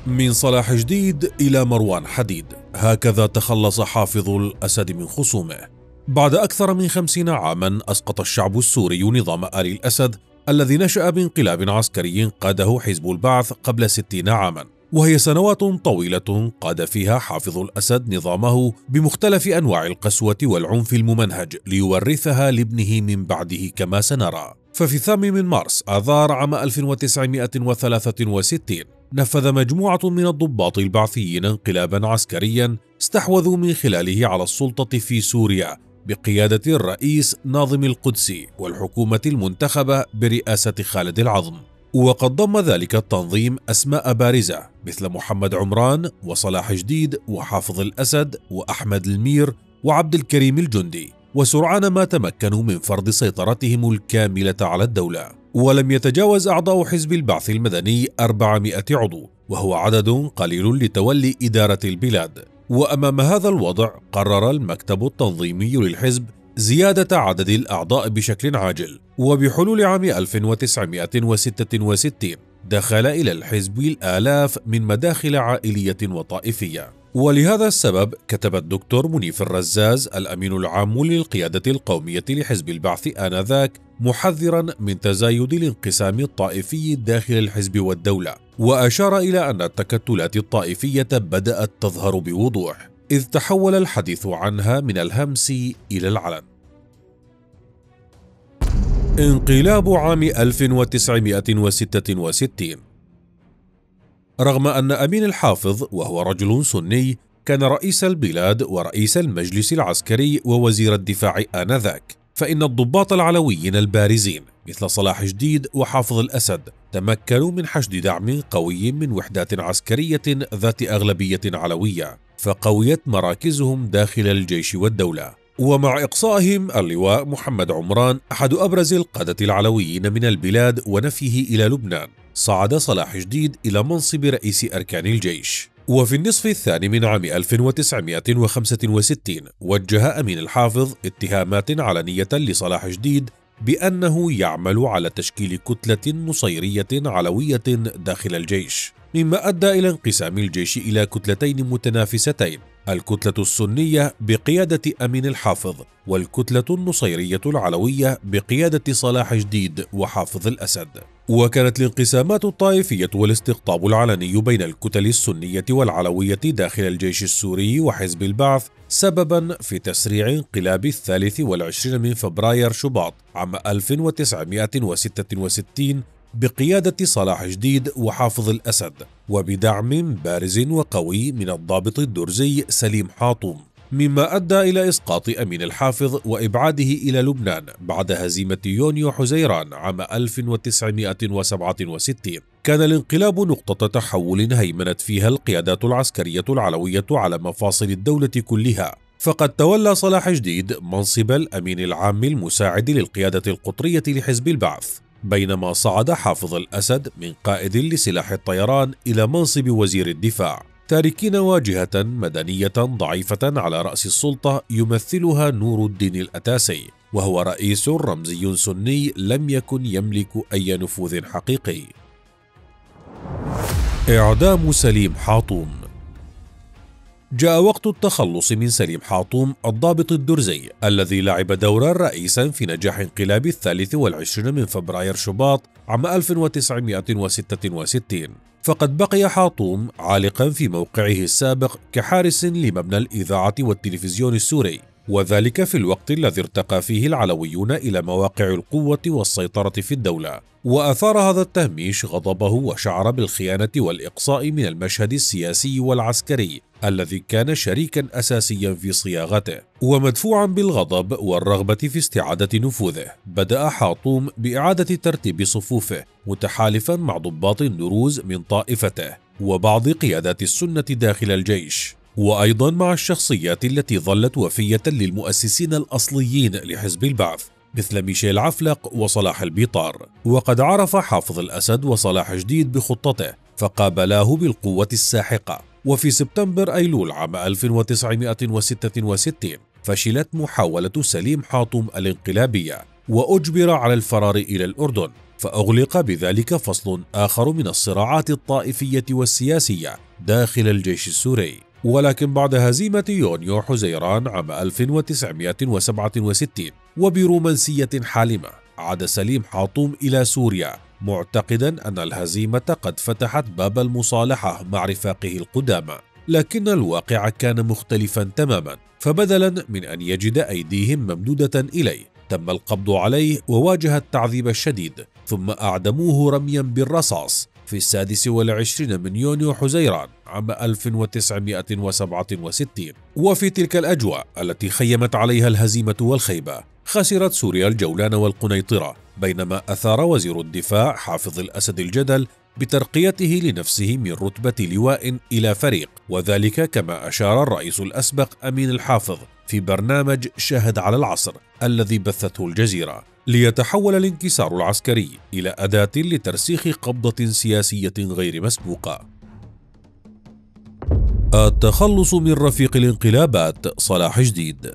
من صلاح جديد إلى مروان حديد، هكذا تخلص حافظ الأسد من خصومه. بعد أكثر من 50 عاما أسقط الشعب السوري نظام آل الأسد الذي نشأ بانقلاب عسكري قاده حزب البعث قبل 60 عاما، وهي سنوات طويلة قاد فيها حافظ الأسد نظامه بمختلف أنواع القسوة والعنف الممنهج ليورثها لابنه من بعده كما سنرى. ففي 8 مارس آذار عام 1963 نفذ مجموعة من الضباط البعثيين انقلابا عسكريا استحوذوا من خلاله على السلطة في سوريا بقيادة الرئيس ناظم القدسي والحكومة المنتخبة برئاسة خالد العظم. وقد ضم ذلك التنظيم أسماء بارزة مثل محمد عمران وصلاح جديد وحافظ الأسد وأحمد المير وعبد الكريم الجندي، وسرعان ما تمكنوا من فرض سيطرتهم الكاملة على الدولة. ولم يتجاوز أعضاء حزب البعث المدني 400 عضو، وهو عدد قليل لتولي إدارة البلاد. وأمام هذا الوضع قرر المكتب التنظيمي للحزب زيادة عدد الأعضاء بشكل عاجل، وبحلول عام 1966 دخل إلى الحزب الآلاف من مداخل عائلية وطائفية. ولهذا السبب كتب الدكتور منيف الرزاز الأمين العام للقيادة القومية لحزب البعث آنذاك محذرا من تزايد الانقسام الطائفي داخل الحزب والدولة، وأشار إلى أن التكتلات الطائفية بدأت تظهر بوضوح، إذ تحول الحديث عنها من الهمس إلى العلن. انقلاب عام 1966. رغم أن أمين الحافظ وهو رجل سني كان رئيس البلاد ورئيس المجلس العسكري ووزير الدفاع آنذاك، فإن الضباط العلويين البارزين مثل صلاح جديد وحافظ الأسد تمكنوا من حشد دعم قوي من وحدات عسكرية ذات أغلبية علوية، فقويت مراكزهم داخل الجيش والدولة. ومع إقصائهم اللواء محمد عمران أحد أبرز القادة العلويين من البلاد ونفيه إلى لبنان، صعد صلاح جديد إلى منصب رئيس أركان الجيش. وفي النصف الثاني من عام 1965 وجه أمين الحافظ اتهامات علنية لصلاح جديد بأنه يعمل على تشكيل كتلة نصيرية علوية داخل الجيش، مما أدى إلى انقسام الجيش إلى كتلتين متنافستين: الكتلة السنية بقيادة أمين الحافظ، والكتلة النصيرية العلوية بقيادة صلاح جديد وحافظ الأسد. وكانت الانقسامات الطائفية والاستقطاب العلني بين الكتل السنية والعلوية داخل الجيش السوري وحزب البعث سببا في تسريع انقلاب 23 من فبراير شباط عام 1966 بقيادة صلاح جديد وحافظ الأسد، وبدعم بارز وقوي من الضابط الدرزي سليم حاطوم، مما أدى إلى إسقاط أمين الحافظ وإبعاده إلى لبنان بعد هزيمة يونيو حزيران عام 1967. كان الانقلاب نقطة تحول هيمنت فيها القيادات العسكرية العلوية على مفاصل الدولة كلها، فقد تولى صلاح جديد منصب الأمين العام المساعد للقيادة القطرية لحزب البعث، بينما صعد حافظ الأسد من قائد لسلاح الطيران إلى منصب وزير الدفاع، تاركين واجهة مدنية ضعيفة على رأس السلطة يمثلها نور الدين الأتاسي، وهو رئيس رمزي سني لم يكن يملك أي نفوذ حقيقي. إعدام سليم حاطوم. جاء وقت التخلص من سليم حاطوم الضابط الدرزي الذي لعب دورا رئيسا في نجاح انقلاب 23 من فبراير شباط عام 1966. فقد بقي حاطوم عالقا في موقعه السابق كحارس لمبنى الإذاعة والتلفزيون السوري، وذلك في الوقت الذي ارتقى فيه العلويون إلى مواقع القوة والسيطرة في الدولة. وأثار هذا التهميش غضبه وشعر بالخيانة والإقصاء من المشهد السياسي والعسكري الذي كان شريكا أساسيا في صياغته. ومدفوعا بالغضب والرغبة في استعادة نفوذه، بدأ حاطوم بإعادة ترتيب صفوفه متحالفا مع ضباط النروز من طائفته وبعض قيادات السنة داخل الجيش، وأيضا مع الشخصيات التي ظلت وفية للمؤسسين الأصليين لحزب البعث مثل ميشيل عفلق وصلاح البيطار. وقد عرف حافظ الأسد وصلاح جديد بخطته فقابلاه بالقوة الساحقة. وفي سبتمبر أيلول عام 1966 فشلت محاولة سليم حاطوم الانقلابية، وأجبر على الفرار إلى الأردن، فأغلق بذلك فصل آخر من الصراعات الطائفية والسياسية داخل الجيش السوري. ولكن بعد هزيمة يونيو حزيران عام 1967 وبرومانسية حالمة، عاد سليم حاطوم إلى سوريا معتقدا أن الهزيمة قد فتحت باب المصالحة مع رفاقه القدامى، لكن الواقع كان مختلفا تماما، فبدلا من أن يجد أيديهم ممدودة إليه تم القبض عليه وواجه التعذيب الشديد، ثم أعدموه رميا بالرصاص في 26 من يونيو حزيران عام 1967. وفي تلك الأجواء التي خيمت عليها الهزيمة والخيبة، خسرت سوريا الجولان والقنيطرة، بينما أثار وزير الدفاع حافظ الأسد الجدل بترقيته لنفسه من رتبة لواء إلى فريق، وذلك كما أشار الرئيس الأسبق أمين الحافظ في برنامج شاهد على العصر الذي بثته الجزيرة، ليتحول الانكسار العسكري إلى أداة لترسيخ قبضة سياسية غير مسبوقة. التخلص من رفيق الانقلابات صلاح جديد.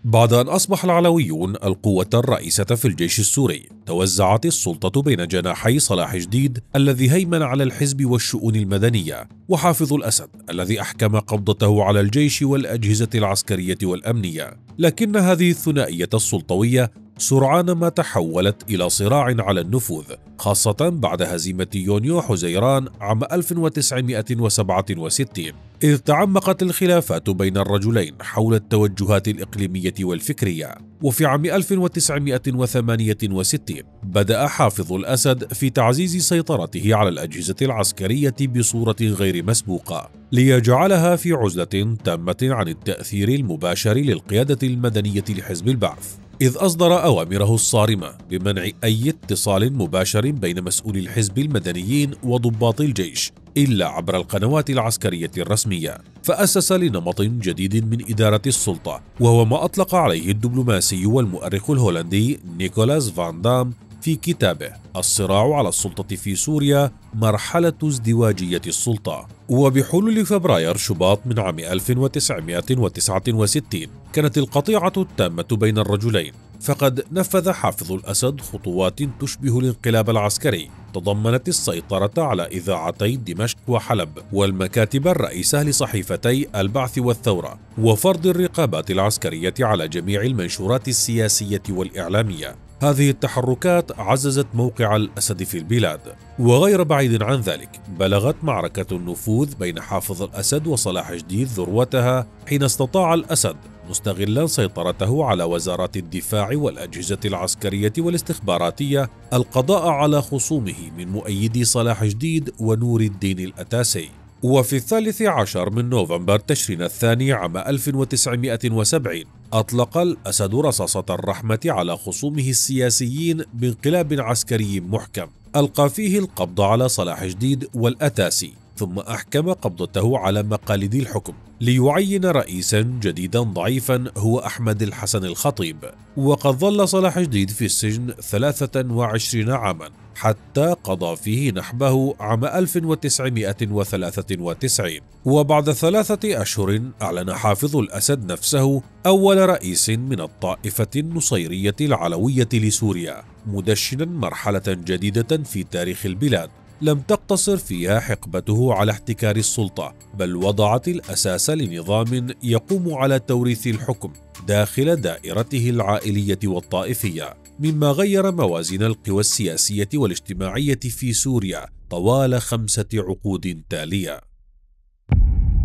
بعد أن أصبح العلويون القوة الرئيسة في الجيش السوري، توزعت السلطة بين جناحي صلاح جديد الذي هيمن على الحزب والشؤون المدنية، وحافظ الأسد الذي أحكم قبضته على الجيش والأجهزة العسكرية والأمنية. لكن هذه الثنائية السلطوية سرعان ما تحولت إلى صراع على النفوذ، خاصة بعد هزيمة يونيو حزيران عام 1967، إذ تعمقت الخلافات بين الرجلين حول التوجهات الإقليمية والفكرية. وفي عام 1968 بدأ حافظ الأسد في تعزيز سيطرته على الأجهزة العسكرية بصورة غير مسبوقة، ليجعلها في عزلة تامة عن التأثير المباشر للقيادة المدنية لحزب البعث، إذ أصدر أوامره الصارمة بمنع أي اتصال مباشر بين مسؤولي الحزب المدنيين وضباط الجيش إلا عبر القنوات العسكرية الرسمية، فأسس لنمط جديد من إدارة السلطة، وهو ما أطلق عليه الدبلوماسي والمؤرخ الهولندي نيكولاس فان دام في كتابه الصراع على السلطة في سوريا، مرحلة ازدواجية السلطة. وبحلول فبراير شباط من عام 1969 كانت القطيعة التامة بين الرجلين، فقد نفذ حافظ الأسد خطوات تشبه الانقلاب العسكري، تضمنت السيطرة على إذاعتي دمشق وحلب والمكاتب الرئيسة لصحيفتي البعث والثورة، وفرض الرقابات العسكرية على جميع المنشورات السياسية والإعلامية. هذه التحركات عززت موقع الأسد في البلاد، وغير بعيد عن ذلك بلغت معركة النفوذ بين حافظ الأسد وصلاح جديد ذروتها حين استطاع الأسد مستغلا سيطرته على وزارات الدفاع والأجهزة العسكرية والاستخباراتية القضاء على خصومه من مؤيدي صلاح جديد ونور الدين الأتاسي. وفي 13 من نوفمبر تشرين الثاني عام 1970 أطلق الأسد رصاصة الرحمة على خصومه السياسيين بانقلاب عسكري محكم ألقى فيه القبض على صلاح جديد والأتاسي، ثم أحكم قبضته على مقاليد الحكم ليعين رئيسا جديدا ضعيفا هو أحمد الحسن الخطيب. وقد ظل صلاح جديد في السجن 23 عاما حتى قضى فيه نحبه عام 1993. وبعد 3 أشهر أعلن حافظ الأسد نفسه أول رئيس من الطائفة النصيرية العلوية لسوريا، مدشنا مرحلة جديدة في تاريخ البلاد لم تقتصر فيها حقبته على احتكار السلطة، بل وضعت الأساس لنظام يقوم على توريث الحكم داخل دائرته العائلية والطائفية، مما غير موازين القوى السياسية والاجتماعية في سوريا طوال 5 عقود تالية.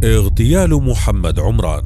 اغتيال محمد عمران.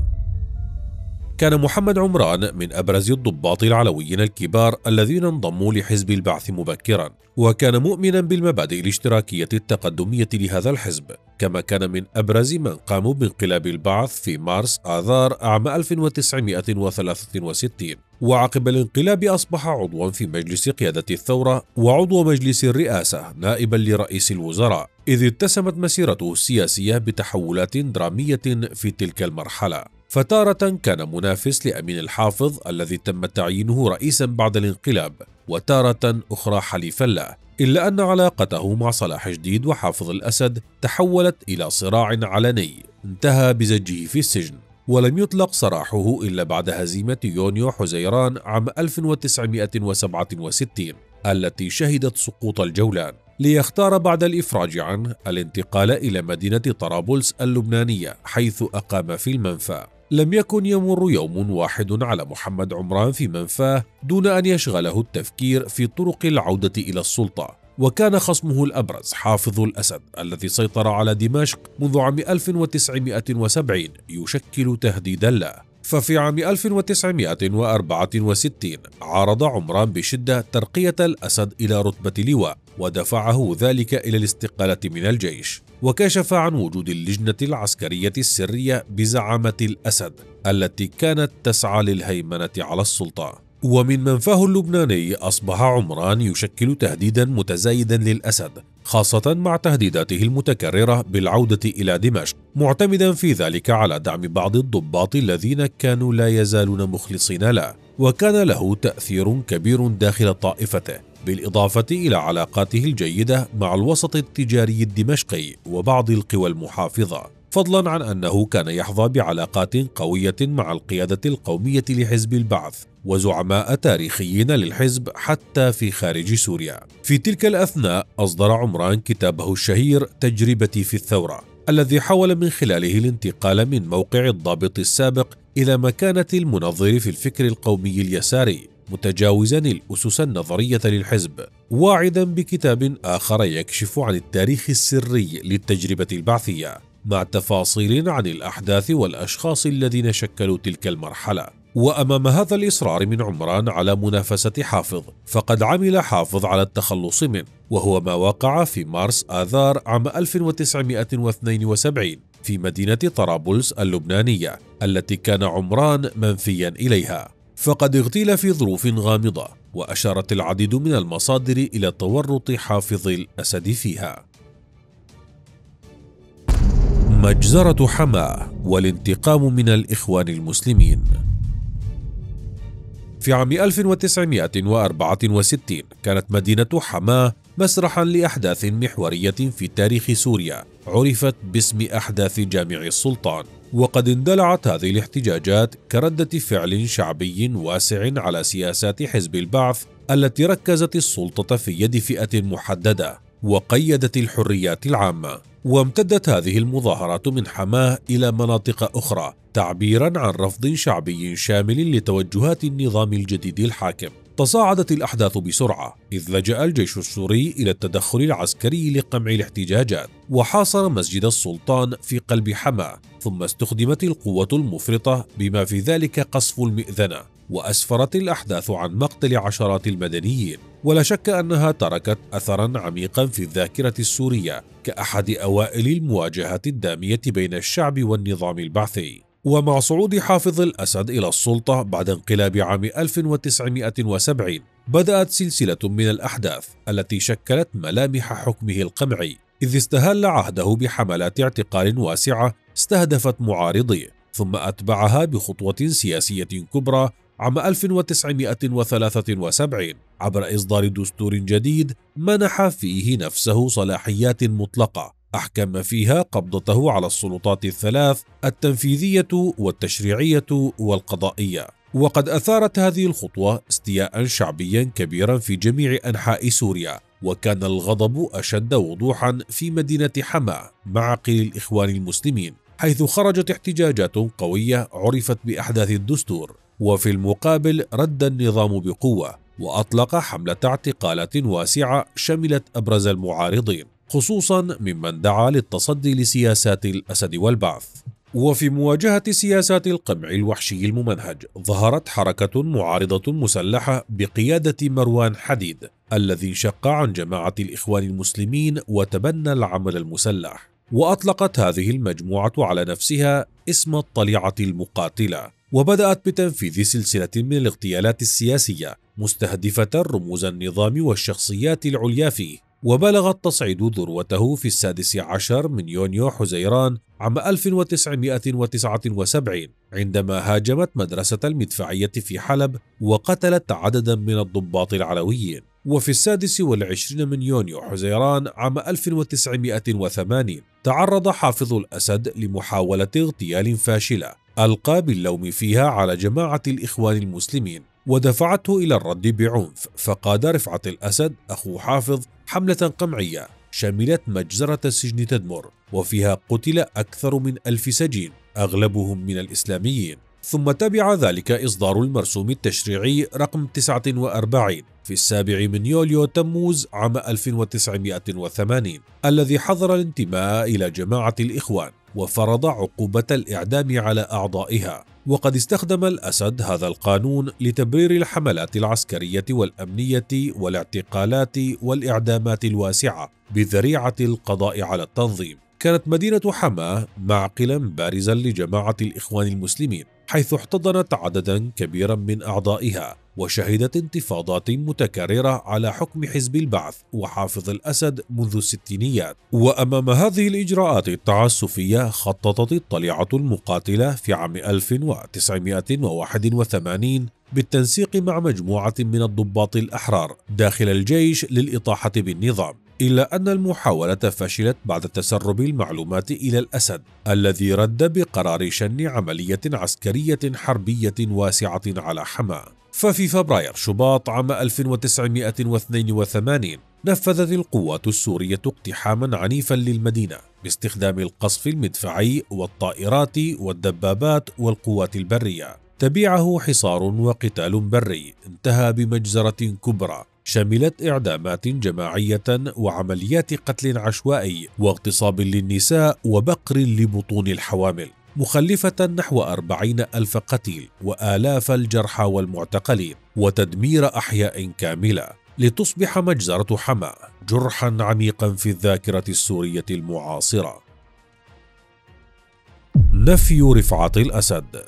كان محمد عمران من أبرز الضباط العلويين الكبار الذين انضموا لحزب البعث مبكرا، وكان مؤمنا بالمبادئ الاشتراكية التقدمية لهذا الحزب، كما كان من أبرز من قاموا بانقلاب البعث في مارس آذار عام 1963. وعقب الانقلاب أصبح عضوا في مجلس قيادة الثورة وعضو مجلس الرئاسة نائبا لرئيس الوزراء، إذ اتسمت مسيرته السياسية بتحولات درامية في تلك المرحلة. فتارة كان منافس لأمين الحافظ الذي تم تعيينه رئيسا بعد الانقلاب، وتارة أخرى حليفا له، إلا أن علاقته مع صلاح جديد وحافظ الأسد تحولت إلى صراع علني انتهى بزجه في السجن. ولم يطلق سراحه إلا بعد هزيمة يونيو حزيران عام 1967 التي شهدت سقوط الجولان، ليختار بعد الإفراج عنه الانتقال إلى مدينة طرابلس اللبنانية حيث أقام في المنفى. لم يكن يمر يوم واحد على محمد عمران في منفاه دون أن يشغله التفكير في طرق العودة إلى السلطة، وكان خصمه الأبرز حافظ الأسد الذي سيطر على دمشق منذ عام 1970 يشكل تهديدا له. ففي عام 1964 عارض عمران بشدة ترقية الأسد إلى رتبة لواء، ودفعه ذلك إلى الاستقالة من الجيش، وكشف عن وجود اللجنة العسكرية السرية بزعامة الأسد التي كانت تسعى للهيمنة على السلطة. ومن منفاه اللبناني أصبح عمران يشكل تهديدا متزايدا للأسد، خاصة مع تهديداته المتكررة بالعودة إلى دمشق، معتمدا في ذلك على دعم بعض الضباط الذين كانوا لا يزالون مخلصين له، وكان له تأثير كبير داخل طائفته، بالإضافة إلى علاقاته الجيدة مع الوسط التجاري الدمشقي وبعض القوى المحافظة، فضلا عن أنه كان يحظى بعلاقات قوية مع القيادة القومية لحزب البعث وزعماء تاريخيين للحزب حتى في خارج سوريا. في تلك الأثناء أصدر عمران كتابه الشهير تجربتي في الثورة، الذي حاول من خلاله الانتقال من موقع الضابط السابق إلى مكانة المنظر في الفكر القومي اليساري، متجاوزا الأسس النظرية للحزب، واعدا بكتاب آخر يكشف عن التاريخ السري للتجربة البعثية، مع تفاصيل عن الأحداث والأشخاص الذين شكلوا تلك المرحلة. وأمام هذا الإصرار من عمران على منافسة حافظ، فقد عمل حافظ على التخلص منه، وهو ما وقع في مارس آذار عام 1972 في مدينة طرابلس اللبنانية التي كان عمران منفيا إليها، فقد اغتيل في ظروف غامضة، وأشارت العديد من المصادر إلى تورط حافظ الأسد فيها. مجزرة حماه والانتقام من الإخوان المسلمين. في عام 1964 كانت مدينة حماه مسرحا لأحداث محورية في تاريخ سوريا عرفت باسم أحداث جامع السلطان، وقد اندلعت هذه الاحتجاجات كردة فعل شعبي واسع على سياسات حزب البعث التي ركزت السلطة في يد فئة محددة وقيدت الحريات العامة. وامتدت هذه المظاهرات من حماه إلى مناطق أخرى تعبيرا عن رفض شعبي شامل لتوجهات النظام الجديد الحاكم. تصاعدت الأحداث بسرعة إذ لجأ الجيش السوري إلى التدخل العسكري لقمع الاحتجاجات، وحاصر مسجد السلطان في قلب حماه، ثم استخدمت القوة المفرطة بما في ذلك قصف المئذنة، وأسفرت الأحداث عن مقتل عشرات المدنيين، ولا شك أنها تركت أثرا عميقا في الذاكرة السورية كأحد أوائل المواجهات الدامية بين الشعب والنظام البعثي. ومع صعود حافظ الأسد إلى السلطة بعد انقلاب عام 1970 بدأت سلسلة من الأحداث التي شكلت ملامح حكمه القمعي، إذ استهل عهده بحملات اعتقال واسعة استهدفت معارضيه، ثم أتبعها بخطوة سياسية كبرى عام 1973 عبر إصدار دستور جديد منح فيه نفسه صلاحيات مطلقة أحكم فيها قبضته على السلطات الثلاث التنفيذية والتشريعية والقضائية. وقد أثارت هذه الخطوة استياء شعبيا كبيرا في جميع أنحاء سوريا، وكان الغضب أشد وضوحا في مدينة حماه معقل الإخوان المسلمين، حيث خرجت احتجاجات قوية عرفت بأحداث الدستور، وفي المقابل رد النظام بقوة وأطلق حملة اعتقالات واسعة شملت أبرز المعارضين، خصوصا ممن دعا للتصدي لسياسات الأسد والبعث. وفي مواجهة سياسات القمع الوحشي الممنهج ظهرت حركة معارضة مسلحة بقيادة مروان حديد الذي انشق عن جماعة الإخوان المسلمين وتبنى العمل المسلح، وأطلقت هذه المجموعة على نفسها اسم الطليعة المقاتلة، وبدأت بتنفيذ سلسلة من الاغتيالات السياسية مستهدفة رموز النظام والشخصيات العليا فيه، وبلغ التصعيد ذروته في 16 من يونيو حزيران عام 1979 عندما هاجمت مدرسة المدفعية في حلب وقتلت عددا من الضباط العلويين. وفي 26 من يونيو حزيران عام 1980 تعرض حافظ الأسد لمحاولة اغتيال فاشلة ألقى باللوم فيها على جماعة الإخوان المسلمين ودفعته إلى الرد بعنف، فقاد رفعت الأسد أخو حافظ حملة قمعية شملت مجزرة سجن تدمر، وفيها قتل أكثر من 1000 سجين أغلبهم من الإسلاميين. ثم تبع ذلك إصدار المرسوم التشريعي رقم 49 في 7 من يوليو تموز عام 1980 الذي حظر الانتماء إلى جماعة الإخوان وفرض عقوبة الإعدام على أعضائها. وقد استخدم الأسد هذا القانون لتبرير الحملات العسكرية والأمنية والاعتقالات والإعدامات الواسعة بذريعة القضاء على التنظيم. كانت مدينة حماة معقلا بارزا لجماعة الإخوان المسلمين، حيث احتضنت عددا كبيرا من أعضائها وشهدت انتفاضات متكررة على حكم حزب البعث وحافظ الأسد منذ الستينيات. وأمام هذه الإجراءات التعسفية خططت الطليعة المقاتلة في عام 1981 بالتنسيق مع مجموعة من الضباط الأحرار داخل الجيش للإطاحة بالنظام، إلا أن المحاولة فشلت بعد تسرب المعلومات إلى الأسد الذي رد بقرار شن عملية عسكرية حربية واسعة على حماة. ففي فبراير شباط عام 1982 نفذت القوات السورية اقتحاما عنيفا للمدينة باستخدام القصف المدفعي والطائرات والدبابات والقوات البرية، تبعه حصار وقتال بري انتهى بمجزرة كبرى شملت إعدامات جماعية وعمليات قتل عشوائي واغتصاب للنساء وبقر لبطون الحوامل، مخلفة نحو 40,000 قتيل وآلاف الجرحى والمعتقلين وتدمير أحياء كاملة، لتصبح مجزرة حماة جرحا عميقا في الذاكرة السورية المعاصرة. نفي رفعت الأسد.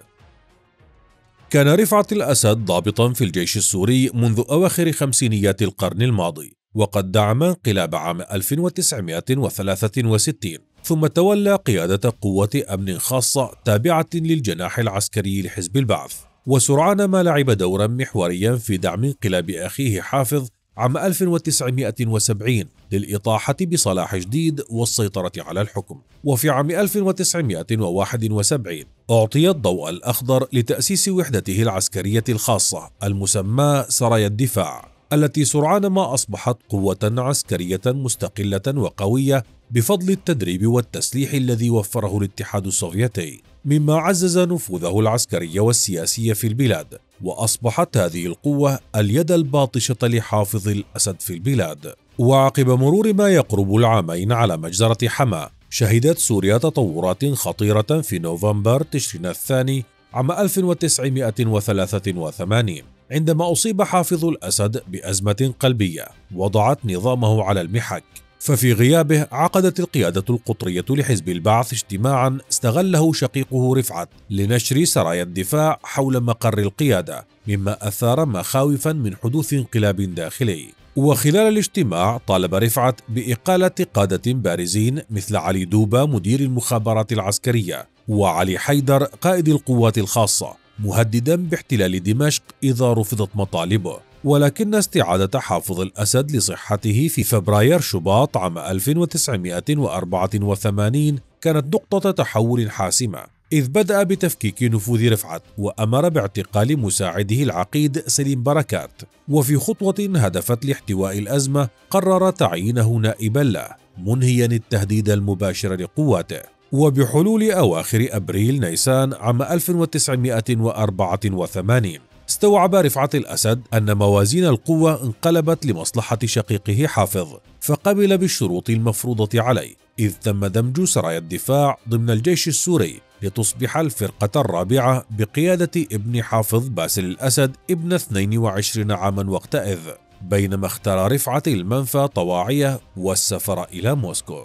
كان رفعت الأسد ضابطا في الجيش السوري منذ أواخر خمسينيات القرن الماضي، وقد دعم انقلاب عام 1963 ثم تولى قيادة قوة أمن خاصة تابعة للجناح العسكري لحزب البعث، وسرعان ما لعب دورا محوريا في دعم انقلاب أخيه حافظ عام 1970 للإطاحة بصلاح جديد والسيطرة على الحكم. وفي عام 1971 أعطي الضوء الأخضر لتأسيس وحدته العسكرية الخاصة المسماة سرايا الدفاع، التي سرعان ما أصبحت قوة عسكرية مستقلة وقوية بفضل التدريب والتسليح الذي وفره الاتحاد السوفيتي، مما عزز نفوذه العسكري والسياسي في البلاد، وأصبحت هذه القوة اليد الباطشة لحافظ الأسد في البلاد. وعقب مرور ما يقرب العامين على مجزرة حماة، شهدت سوريا تطورات خطيرة في نوفمبر تشرين الثاني عام 1983 عندما أصيب حافظ الأسد بأزمة قلبية وضعت نظامه على المحك. ففي غيابه عقدت القيادة القطرية لحزب البعث اجتماعا استغله شقيقه رفعت لنشر سرايا الدفاع حول مقر القيادة، مما أثار مخاوفا من حدوث انقلاب داخلي. وخلال الاجتماع طالب رفعت بإقالة قادة بارزين مثل علي دوبة مدير المخابرات العسكرية وعلي حيدر قائد القوات الخاصة، مهددا باحتلال دمشق إذا رفضت مطالبه. ولكن استعادة حافظ الأسد لصحته في فبراير شباط عام 1984 كانت نقطة تحول حاسمة، إذ بدأ بتفكيك نفوذ رفعت وأمر باعتقال مساعده العقيد سليم بركات. وفي خطوة هدفت لاحتواء الأزمة قرر تعيينه نائبا له منهيا التهديد المباشر لقواته. وبحلول أواخر أبريل نيسان عام 1984 استوعب رفعت الأسد أن موازين القوة انقلبت لمصلحة شقيقه حافظ، فقبل بالشروط المفروضة عليه، إذ تم دمج سرايا الدفاع ضمن الجيش السوري لتصبح الفرقة الرابعة بقيادة ابن حافظ باسل الأسد ابن 22 عاما وقتئذ، بينما اختار رفعت المنفى طواعية والسفر إلى موسكو.